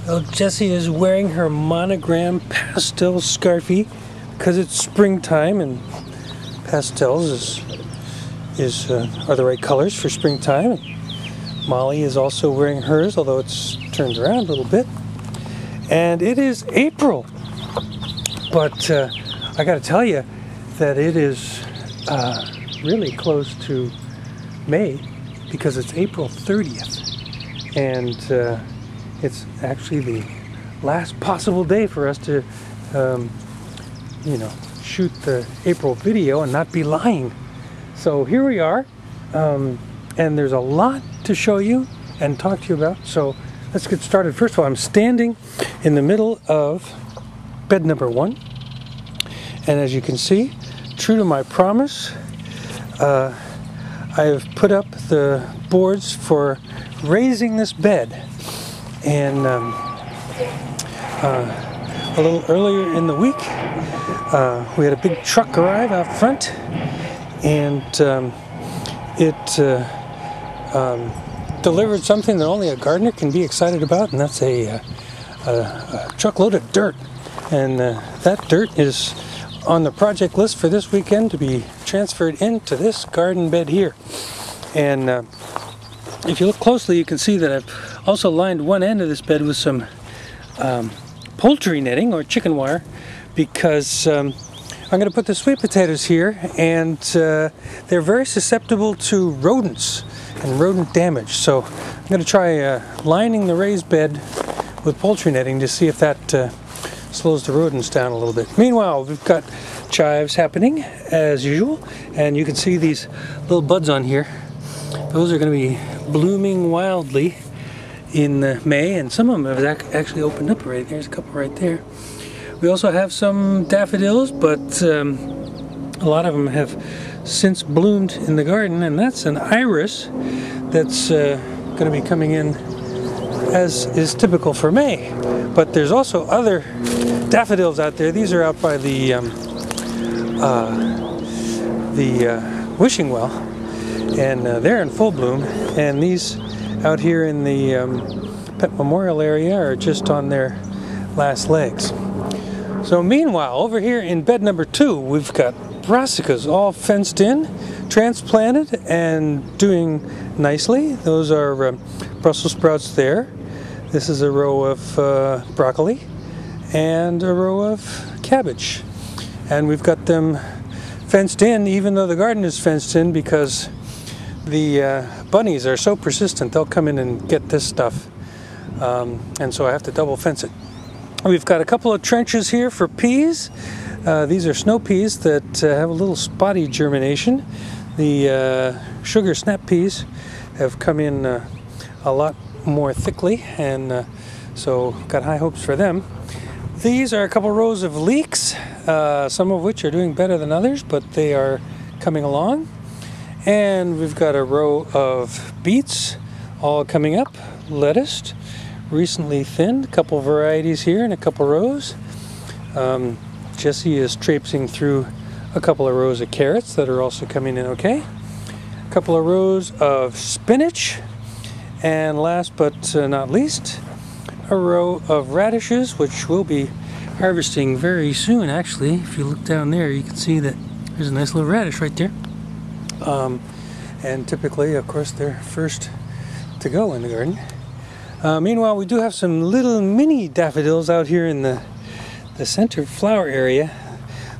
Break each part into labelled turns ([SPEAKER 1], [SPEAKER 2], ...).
[SPEAKER 1] Well, Jessie is wearing her monogram pastel scarfie because it's springtime and pastels are the right colors for springtime. Molly is also wearing hers, although it's turned around a little bit. And it is April, but I got to tell you that it is really close to May because it's April 30th, and it's actually the last possible day for us to, shoot the April video and not be lying. So here we are, and there's a lot to show you and talk to you about. So let's get started. First of all, I'm standing in the middle of bed number 1, and as you can see, true to my promise, I have put up the boards for raising this bed. And a little earlier in the week, we had a big truck arrive out front, and it delivered something that only a gardener can be excited about, and that's a truckload of dirt. And that dirt is on the project list for this weekend to be transferred into this garden bed here. And if you look closely, you can see that I've also lined one end of this bed with some poultry netting or chicken wire, because I'm going to put the sweet potatoes here, and they're very susceptible to rodents and rodent damage. So I'm going to try lining the raised bed with poultry netting to see if that slows the rodents down a little bit. Meanwhile, we've got chives happening as usual, and you can see these little buds on here. Those are going to be blooming wildly in May, and some of them have actually opened up already. There's a couple right there. We also have some daffodils, but a lot of them have since bloomed in the garden, and that's an iris that's going to be coming in as is typical for May. But there's also other daffodils out there. These are out by the wishing well, and they're in full bloom. And these out here in the Pet Memorial area are just on their last legs. So meanwhile, over here in bed number 2, we've got brassicas all fenced in, transplanted, and doing nicely. Those are Brussels sprouts there. This is a row of broccoli and a row of cabbage. And we've got them fenced in, even though the garden is fenced in, because the bunnies are so persistent. They'll come in and get this stuff. And so I have to double fence it. We've got a couple of trenches here for peas. These are snow peas that have a little spotty germination. The sugar snap peas have come in a lot more thickly, and so got high hopes for them. These are a couple rows of leeks, some of which are doing better than others, but they are coming along. And we've got a row of beets all coming up, lettuce, recently thinned, a couple varieties here and a couple rows. Jessie is traipsing through a couple of rows of carrots that are also coming in okay. A couple of rows of spinach, and last but not least, a row of radishes, which we'll be harvesting very soon. Actually, if you look down there, you can see that there's a nice little radish right there. And typically, of course, they're first to go in the garden. Meanwhile, we do have some little mini daffodils out here in the center flower area.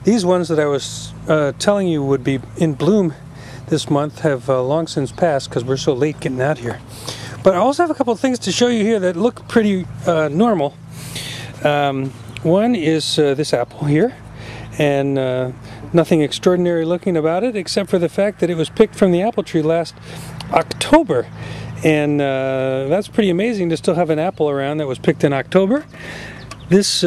[SPEAKER 1] These ones that I was telling you would be in bloom this month have long since passed because we're so late getting out here. But I also have a couple of things to show you here that look pretty normal. One is this apple here, and nothing extraordinary looking about it except for the fact that it was picked from the apple tree last October. And that's pretty amazing to still have an apple around that was picked in October. This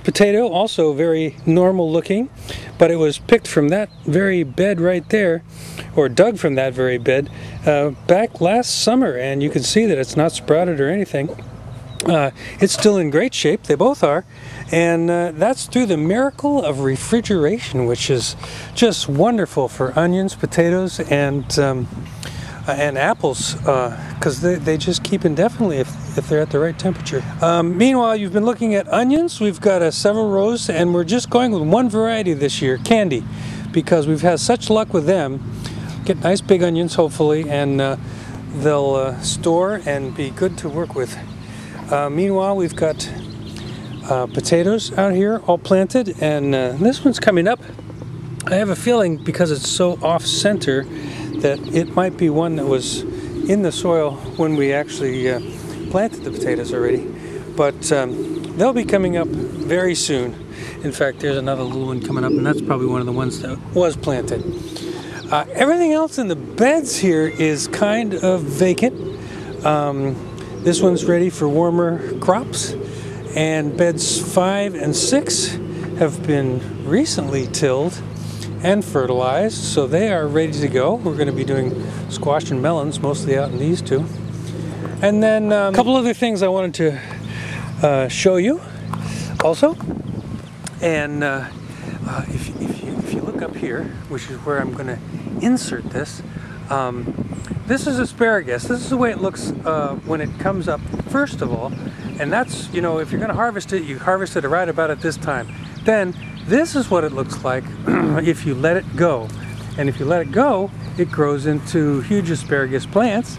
[SPEAKER 1] potato, also very normal looking, but it was picked from that very bed right there, or dug from that very bed, back last summer, and you can see that it's not sprouted or anything. It's still in great shape, they both are, and that's through the miracle of refrigeration, which is just wonderful for onions, potatoes, and and apples, because they just keep indefinitely if they're at the right temperature. Meanwhile, you've been looking at onions. We've got several rows, and we're just going with one variety this year, candy, because we've had such luck with them. Get nice big onions, hopefully, and they'll store and be good to work with. Meanwhile, we've got potatoes out here all planted, and this one's coming up. I have a feeling, because it's so off-center, that it might be one that was in the soil when we actually planted the potatoes already. But they'll be coming up very soon. In fact, there's another little one coming up, and that's probably one of the ones that was planted. Everything else in the beds here is kind of vacant. This one's ready for warmer crops, and beds 5 and 6 have been recently tilled and fertilized, so they are ready to go. We're going to be doing squash and melons, mostly out in these two. And then a couple other things I wanted to show you also. And if you look up here, which is where I'm going to insert this, this is asparagus. This is the way it looks when it comes up, first of all. And that's, you know, if you're going to harvest it, you harvest it right about at this time. Then this is what it looks like if you let it go. And if you let it go, it grows into huge asparagus plants,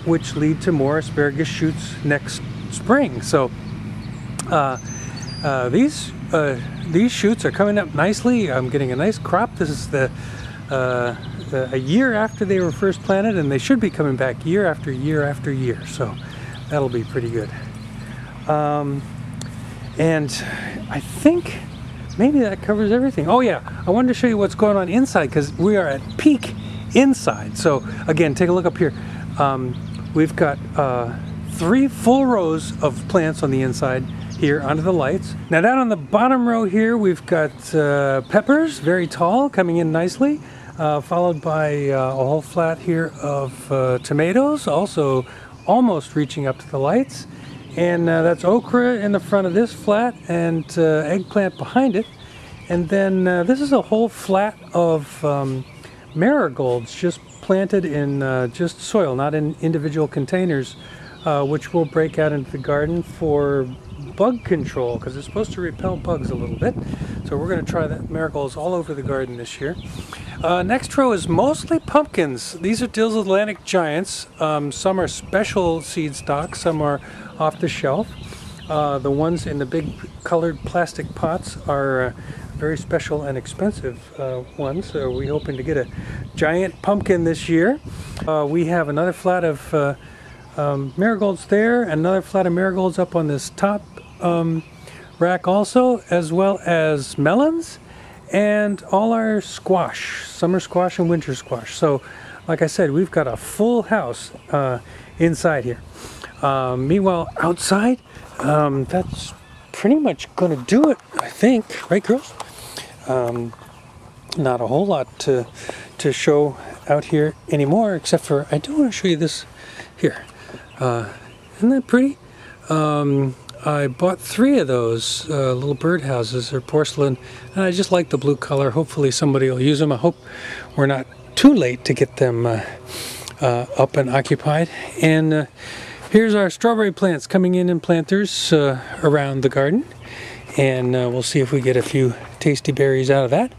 [SPEAKER 1] which lead to more asparagus shoots next spring. So these shoots are coming up nicely. I'm getting a nice crop. This is a year after they were first planted, and they should be coming back year after year after year. So that'll be pretty good. And I think maybe that covers everything. Oh yeah, I wanted to show you what's going on inside, because we are at peak inside. So again, take a look up here. We've got 3 full rows of plants on the inside here under the lights. Now down on the bottom row here, we've got peppers, very tall, coming in nicely, followed by a whole flat here of tomatoes, also almost reaching up to the lights. And that's okra in the front of this flat, and eggplant behind it. And then this is a whole flat of marigolds just planted in just soil, not in individual containers, which will break out into the garden for bug control, because it's supposed to repel bugs a little bit. So we're going to try that marigolds all over the garden this year. Next row is mostly pumpkins. These are Dill's Atlantic Giants. Some are special seed stock, some are off the shelf. The ones in the big colored plastic pots are very special and expensive ones. So we're hoping to get a giant pumpkin this year. We have another flat of marigolds there, another flat of marigolds up on this top rack also, as well as melons and all our squash, summer squash and winter squash. So like I said, we've got a full house inside here. Meanwhile, outside, that's pretty much going to do it, I think. Right, girls? Not a whole lot to show out here anymore, except for I do want to show you this here. Isn't that pretty? I bought 3 of those little birdhouses. They're porcelain, and I just like the blue color. Hopefully somebody will use them. I hope we're not too late to get them up and occupied. And here's our strawberry plants coming in planters around the garden, and we'll see if we get a few tasty berries out of that.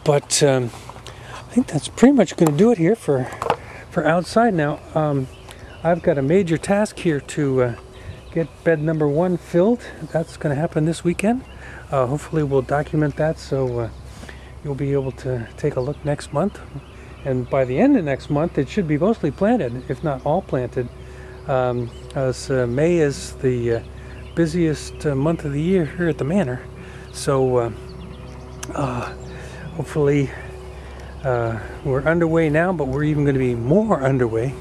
[SPEAKER 1] But I think that's pretty much going to do it here for outside now. I've got a major task here to get bed number 1 filled. That's going to happen this weekend. Hopefully we'll document that, so you'll be able to take a look next month. And by the end of next month, it should be mostly planted, if not all planted. As May is the busiest month of the year here at the manor. So hopefully we're underway now, but we're even going to be more underway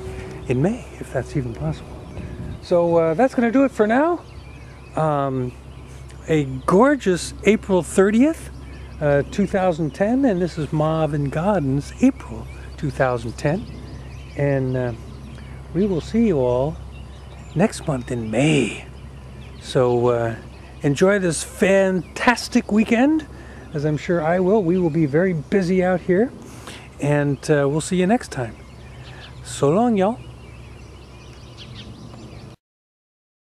[SPEAKER 1] in May, if that's even possible. So that's going to do it for now. A gorgeous April 30th, 2010, and this is Marvin Gardens, April 2010. And we will see you all next month in May. So enjoy this fantastic weekend, as I'm sure I will. We will be very busy out here, and we'll see you next time. So long, y'all.